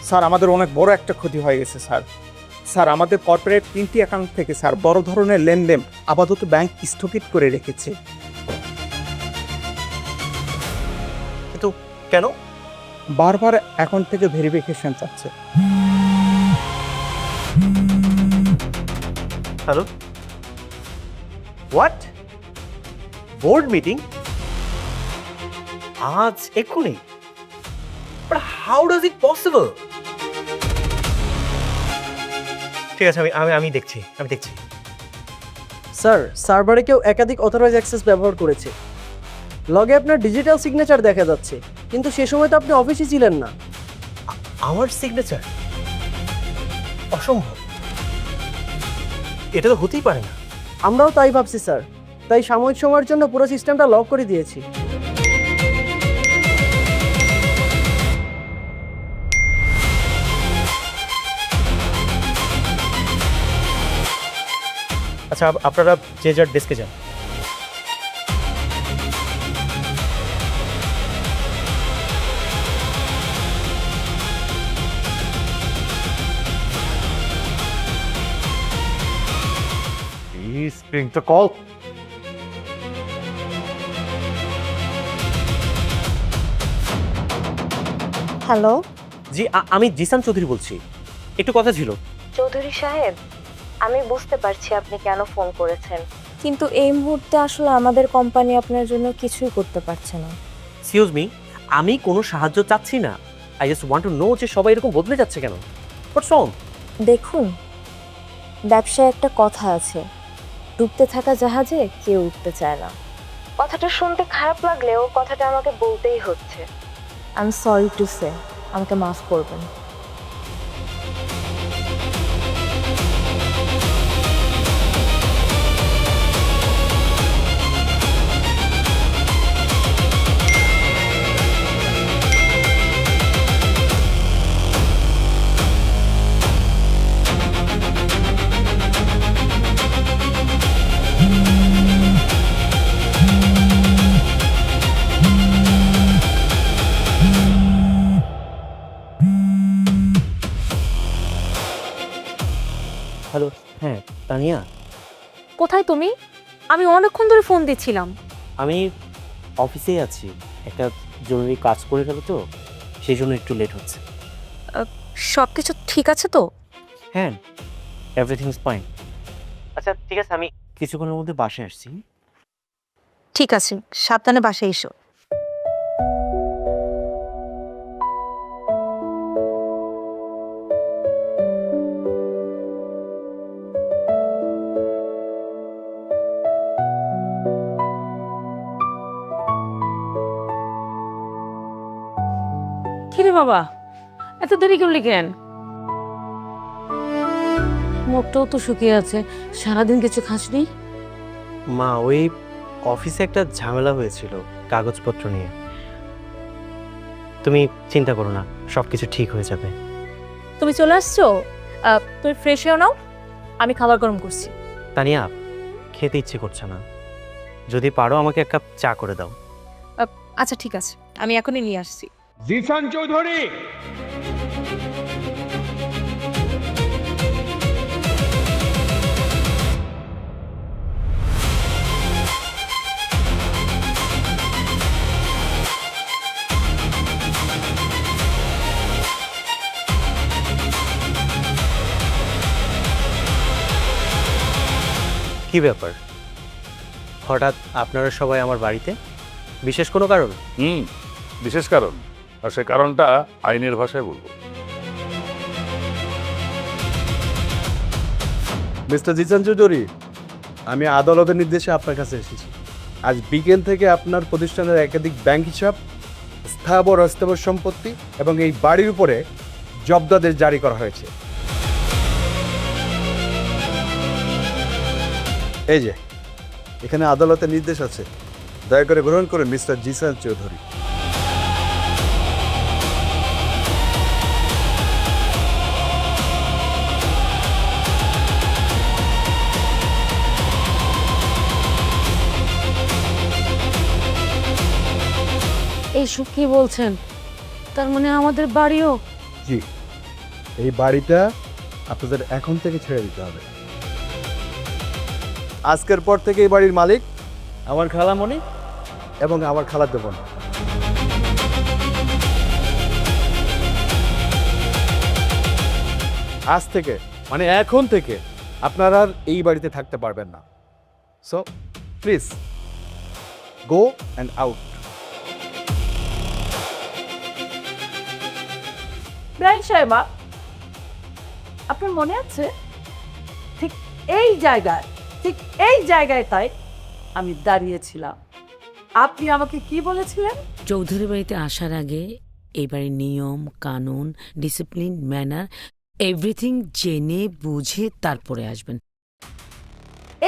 স্যার, আমাদের অনেক বড় একটা ক্ষতি হয়ে গেছে স্যার। স্যার, আমাদের কর্পোরেট 3টি অ্যাকাউন্ট থেকে স্যার বড় ধরনের লেনদেন আপাতত ব্যাংক স্থগিত করে রেখেছে। কিন্তু কেন? বারবার অ্যাকাউন্ট থেকে ভেরিফিকেশন চাচ্ছে। Hello, what? বোর্ড মিটিং আজ এক্ষুনি? But how does it possible? ঠিক আছে, আমি দেখছি। স্যার, সার্ভারে কেউ একাধিক অথরাইজ অ্যাক্সেস ব্যবহার করেছে। লগে আপনার ডিজিটাল সিগনেচার দেখা যাচ্ছে, কিন্তু সে সময় তো আপনি অফিসে ছিলেন না। আমার সিগনেচার? অসম্ভব, এটা তো হতেই পারে না। আমরাও তাই ভাবছি স্যার, তাই সাময়িক সময়ের জন্য পুরো সিস্টেমটা লক করে দিয়েছি। আচ্ছা আপনারা যে যার ডেস্কে যান। Please bring the call. Hello জি আমি জিসান চৌধুরী বলছি, একটু কথা ছিল। চৌধুরী সাহেব, আমি বুঝতে পারছি আপনি কেন ফোন করেছেন, কিন্তু এই মুহূর্তে আসলে আমাদের কোম্পানি আপনার জন্য কিছুই করতে পারছে না। এক্সকিউজ মি, আমি কোনো সাহায্য চাচ্ছি না। I just want to know যে সবাই এরকম বদলে যাচ্ছে কেন। হোয়াটস রং? দেখুন, ব্যবসায় একটা কথা আছে, ডুবতে থাকা জাহাজে কেউ উঠতে চায় না। কথাটা শুনতে খারাপ লাগলেও কথাটা আমাকে বলতেই হচ্ছে। I am sorry to say, আমাকে মাফ করবেন। হ্যালো, হ্যাঁ তানিয়া, কোথায় তুমি? আমি অনেকক্ষণ ধরে ফোন দিচ্ছিলাম। আমি অফিসেই আছি, একটা জরুরি কাজ করে গেল তো সেই জন্য একটু লেট হচ্ছে। সব কিছু ঠিক আছে তো? হ্যাঁ, এভরিথিং ইজ ফাইন। আচ্ছা ঠিক আছে, আমি কিছুক্ষণের মধ্যে বাসায় আসছি। ঠিক আছে, সাবধানে বাসায় এসো। কিরে বাবা, এত দেরি করলি কেন? মুখটাও তো শুকিয়ে আছে, সারাদিন কিছু খাসনি? মা, ওই অফিসে একটা ঝামেলা হয়েছিল কাগজপত্র নিয়ে। তুমি চিন্তা করো না, সব কিছু ঠিক হয়ে যাবে। তুমি চলে আসছো? তুমি ফ্রেশ হও নাও, আমি খাবার গরম করছি। তানিয়া, খেতে ইচ্ছে করছে না, যদি পারো আমাকে এক কাপ চা করে দাও। আচ্ছা ঠিক আছে, আমি এখনই নিয়ে আসছি। জিসান চৌধুরী, কি ব্যাপার, হঠাৎ আপনারা সবাই আমার বাড়িতে? বিশেষ কোনো কারণ? বিশেষ কারণ, আর সে কারণটা আইনের ভাষায় বলবো। মিস্টার জিসান চৌধুরী, আমি আদালতের নির্দেশে আপনার কাছে এসেছি। আজ বিকেল থেকে আপনার প্রতিষ্ঠানের একাধিক ব্যাংক হিসাব, স্থাবর অস্থাবর সম্পত্তি এবং এই বাড়ির উপরে জব্দাদেশ জারি করা হয়েছে। এই যে এখানে আদালতের নির্দেশ আছে, দয়া করে গ্রহণ করুন মিস্টার জিসান চৌধুরী। এইসব কি বলছেন? তার মানে আমাদের বাড়িও? জি, এই বাড়িটা আপনাদের এখন থেকে ছেড়ে দিতে হবে। আজকের পর থেকে এই বাড়ির মালিক আমার খালামণি এবং আমার খালাতো বোন। আজ থেকে মানে এখন থেকে আপনারা আর এই বাড়িতে থাকতে পারবেন না। So please go and out. Brian সাহেবা, আপনার মনে আছে ঠিক এই জায়গায় তাই আমি দাঁড়িয়েছিলাম। আপনি আমাকে কি বলেছিলেন? চৌধুরী বাড়িতে আসার আগে এই বাড়ির নিয়ম কানুন, ডিসিপ্লিন, ম্যানার এভরিথিং জেনে বুঝে তারপরে আসবেন।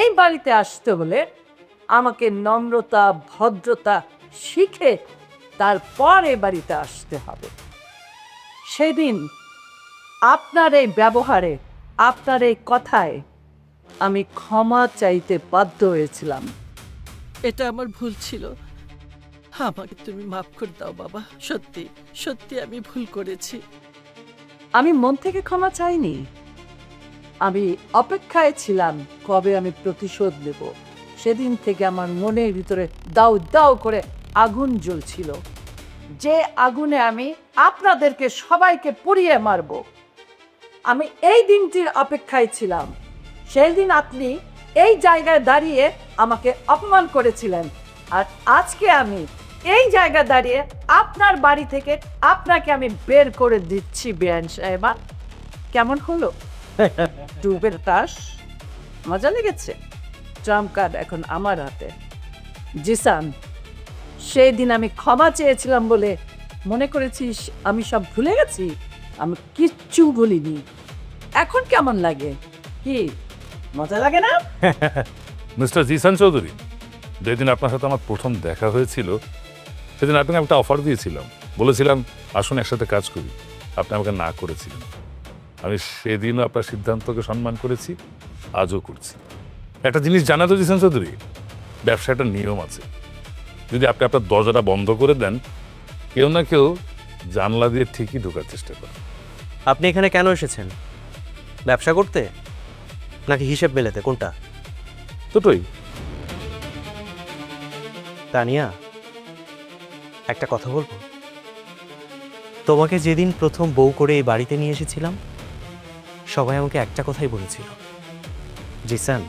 এই বাড়িতে আসতে হলে আমাকে নম্রতা ভদ্রতা শিখে তারপর এই বাড়িতে আসতে হবে। সেদিন আপনার এই ব্যবহারে, আপনার এই কথায় আমি ক্ষমা চাইতে বাধ্য হয়েছিলাম। এটা আমার ভুল ছিল, আমাকে তুমি মাফ করে দাও বাবা। সত্যি সত্যি আমি ভুল করেছি। আমি মন থেকে ক্ষমা চাইনি, আমি অপেক্ষায় ছিলাম কবে আমি প্রতিশোধ নেব। সেদিন থেকে আমার মনের ভিতরে দাউ দাউ করে আগুন জ্বলছিল, যে আগুনে আমি আপনাদেরকে সবাইকে পুড়িয়ে মারব। আমি এই দিনটির অপেক্ষায় ছিলাম। সেই দিন আপনি এই জায়গায় দাঁড়িয়ে আমাকে অপমান করেছিলেন, আর আজকে আমি এই জায়গায় দাঁড়িয়ে আপনার বাড়ি থেকে আপনাকে আমি বের করে দিচ্ছি। বেআইন সাহেবা, কেমন হলো ডুবের তাস? মজা লেগেছে? ট্রাম্প কার্ড এখন আমার হাতে। জিসান, সেই দিন আমি ক্ষমা চেয়েছিলাম বলে মনে করেছিস আমি সব ভুলে গেছি? আমি কিচ্ছু ভুলিনি। এখন কেমন লাগে? কি মজা লাগে না? মিস্টার জিসান চৌধুরী, যেদিন আপনার সাথে আমার প্রথম দেখা হয়েছিল সেদিন আপনাকে একটা অফার দিয়েছিলাম, বলেছিলাম আসুন একসাথে কাজ করি। আপনি আমাকে না করেছিলেন। আমি সেদিনও আপনার সিদ্ধান্তকে সম্মান করেছি, আজও করছি। একটা জিনিস জানা তো জিসান চৌধুরী, ব্যবসা একটা নিয়ম আছে। যদি আপনি আপনার দরজাটা বন্ধ করে দেন, কেউ না কেউ জানলা দিয়ে ঠিকই ঢোকার চেষ্টা করে। আপনি এখানে কেন এসেছেন? ব্যবসা করতে নাকি হিসেব মেলাতে, কোনটা? দুটোই। তানিয়া, একটা কথা বলবো? তোমাকে যেদিন প্রথম বউ করে এই বাড়িতে নিয়ে এসেছিলাম, সবাই আমাকে একটা কথাই বলেছিল, জিসান,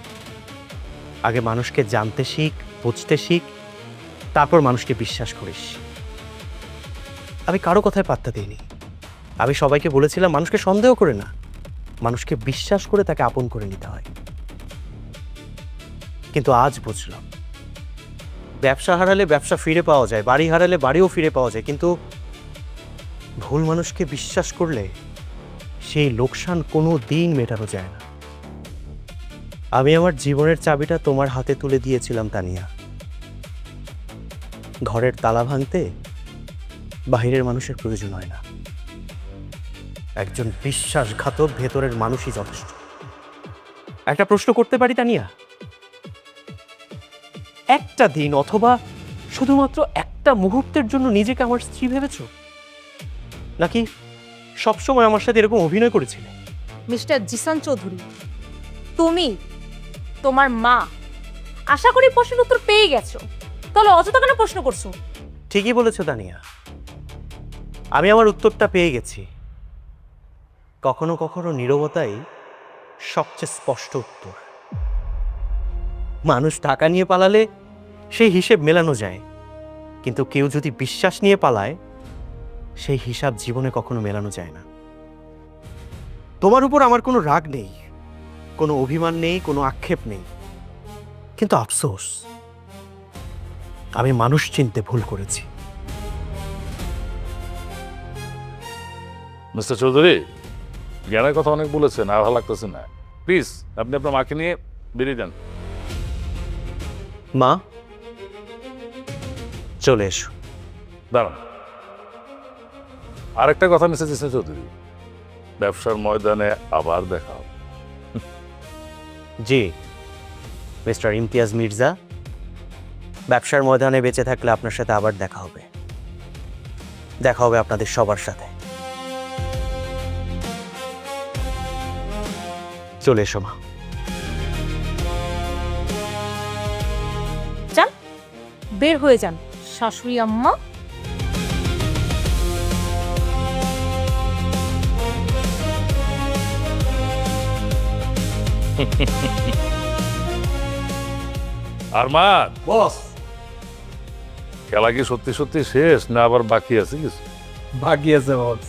আগে মানুষকে জানতে শিখ, বুঝতে শিখ, তারপর মানুষকে বিশ্বাস করিস। আমি কারো কথায় পাত্তা দিইনি। আমি সবাইকে বলেছিলাম মানুষকে সন্দেহ করে না, মানুষকে বিশ্বাস করে তাকে আপন করে নিতে হয়। কিন্তু আজ বুঝলাম, ব্যবসা হারালে ব্যবসা ফিরে পাওয়া যায়, বাড়ি হারালে বাড়িও ফিরে পাওয়া যায়, কিন্তু ভুল মানুষকে বিশ্বাস করলে সেই লোকসান কোনো দিন মেটানো যায় না। আমি আমার জীবনের চাবিটা তোমার হাতে তুলে দিয়েছিলাম তানিয়া। ঘরের তালা ভাঙতে বাইরের মানুষের প্রয়োজন হয় না, একজন বিশ্বাসঘাতক ভেতরের মানুষই যথেষ্ট। একটা প্রশ্ন করতে পারি তানিয়া? একটা দিন অথবা শুধুমাত্র একটা মুহূর্তের জন্য নিজেকে আমার স্ত্রী ভেবেছ, নাকি সবসময় আমার সাথে এরকম অভিনয় করেছিলে? মিস্টার জিসান চৌধুরী, তুমি, তোমার মা, আশা করি প্রশ্নের উত্তর পেয়ে গেছো। তাহলে অযথা কেন প্রশ্ন করছো? ঠিকই বলেছ তানিয়া, আমি আমার উত্তরটা পেয়ে গেছি। কখনো কখনো নীরবতাই সবচেয়ে স্পষ্ট উত্তর। মানুষ টাকা নিয়ে পালালে সেই হিসেব মেলানো যায়, কিন্তু কেউ যদি বিশ্বাস নিয়ে পালায়, সেই হিসাব জীবনে কখনো মেলানো যায় না। তোমার উপর আমার কোনো রাগ নেই, কোনো অভিমান নেই, কোনো আক্ষেপ নেই, কিন্তু আফসোস, আমি মানুষ চিনতে ভুল করেছি। মিস্টার চৌধুরী, জ্ঞানের কথা অনেক বলেছেন, আর ভালো লাগতেছে না। প্লিজ আপনি আপনার মাকে নিয়ে বেরিয়ে যান। মা, চলে এসো। দাঁড়ান, আরেকটা কথা মিস্টার জিসান চৌধুরী, ব্যবসার ময়দানে আবার দেখা হবে। জি মিস্টার ইমতিয়াজ মির্জা, ব্যবসার ময়দানে বেঁচে থাকলে আপনার সাথে আবার দেখা হবে। দেখা হবে আপনাদের সবার সাথে। চলে এসো মা। যান, বের হয়ে যান শাশুড়ি আম্মা। আরমান বস, খেলা কি সত্যি সত্যি শেষ না আবার বাকি আছে কিছু? বাকি আছে বস।